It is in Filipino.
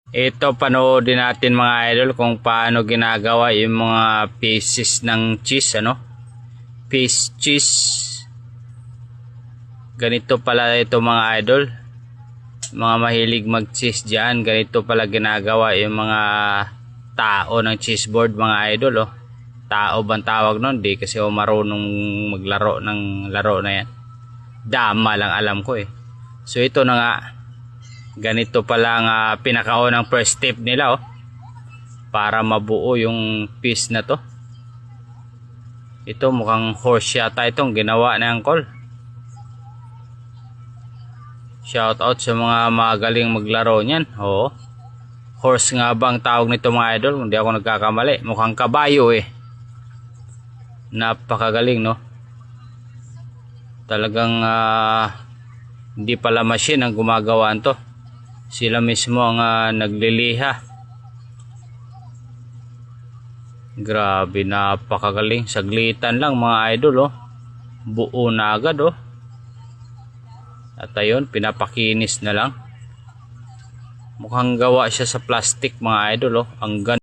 Ito, panoodin natin mga idol kung paano ginagawa yung mga pieces ng cheese, piece cheese. Ganito pala ito mga idol. Mga mahilig mag cheese dyan, ganito pala ginagawa yung mga tao ng cheese board mga idol. Tao bang tawag nun? Di kasi ako marunong maglaro ng laro na yan. Dama lang alam ko eh. So ito na nga, ganito pala ang pinakaunang first step nila para mabuo yung piece na to. Ito mukhang horse yata itong ginawa na Uncle. Shout out sa mga magaling maglaro niyan. Oo. Horse nga bang tawag nito mga idol? Hindi ako nagkakamali. Mukhang kabayo eh. Napakagaling no. Talagang hindi pala machine ang gumagawa nito. Sila mismo ang nagliliha. Grabe, napakagaling. Saglitan lang mga idol buo na agad At ayun, pinapakinis na lang. Mukhang gawa siya sa plastic mga idol Ang ganda.